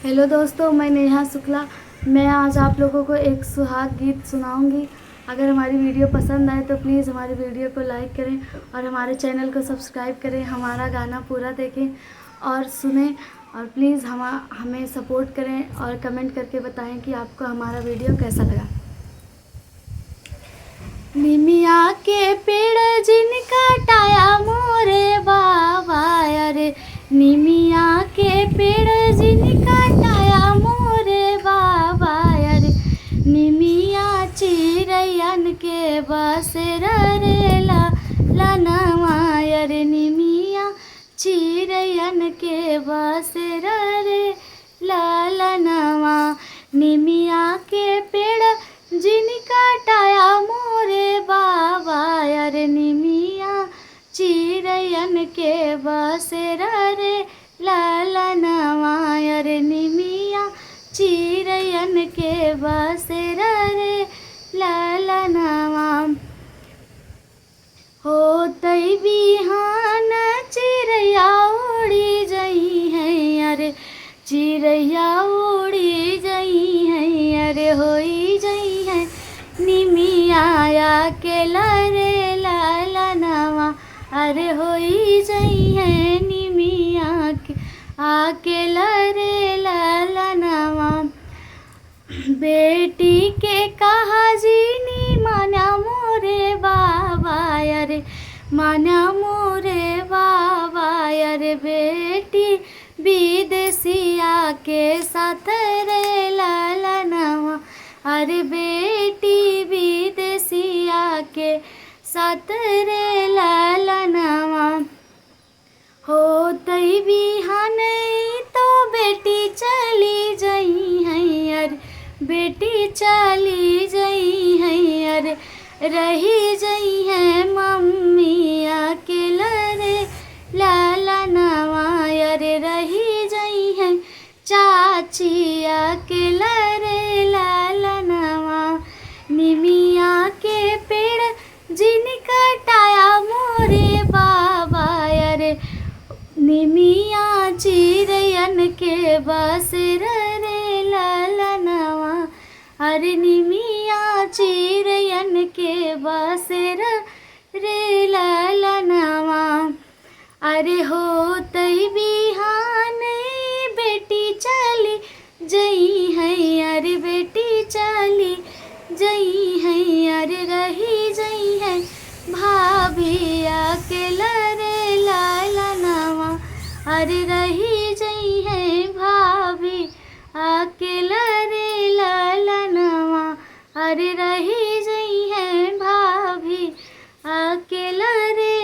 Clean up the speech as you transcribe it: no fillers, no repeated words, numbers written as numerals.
Hello दोस्तों, मैं नेहा शुक्ला। मैं आज आप लोगों को एक सुहाग गीत सुनाऊंगी। अगर हमारी वीडियो पसंद आए तो प्लीज़ हमारी वीडियो को लाइक करें और हमारे चैनल को सब्सक्राइब करें। हमारा गाना पूरा देखें और सुनें और प्लीज़ हमें सपोर्ट करें और कमेंट करके बताएं कि आपको हमारा वीडियो कैसा लगा। निमिया के पेड़ जिनका टाया मोरे बाबा, अरे निमिया के पेड़ जिनका टाया मोरे बाबा, अरे निमिया चिरैयन के बसेरा रे लनवा, अरे निमिया चिरैयन के बसेरा रे लनवा। निमिया के पेड़ जिनका टाया मोरे बाबा, अरे निमिया चिरैयन के बसेरा रे लनवा, अरे निमिया चिरैयन के बसेरा रे लनवा। होतै बिहान चिड़ैया उड़ी जई है, अरे चिड़ैया उड़ी जई है, अरे होई जई है निमिया के लरे लनवा, अरे होई जई है निमिया के आके लरे लनवा। बेटी के कहा जीनी माना मोरे बाबा, अरे माना मोरे बाबा, अरे बेटी विदेशिया के साथ रे लनवा, अरे बेटी विदेशिया के साथ रे लनवा। होतै बिहान तो बेटी चली जई है, अरे बेटी चली जई है, अरे रही जई है मम्मी अकेला रे लनवा, अरे रही जई है चाची अकेला रे लनवा। निमिया के पेड़ जिनका टाया मोरे बाबा, अरे निमिया चिरैयन के बसेरा रे लनवा, अरे निमिया चिरैयन के बसेरा रे लनवा। अरे होतै बिहान बेटी चली जई है, अरे बेटी चली जई है, अरे रही जई है भाभी अकेला रे लनवा, अरे रही जई है भाभी अकेला रे लनवा, अरे रही जई है भाभी अकेला रे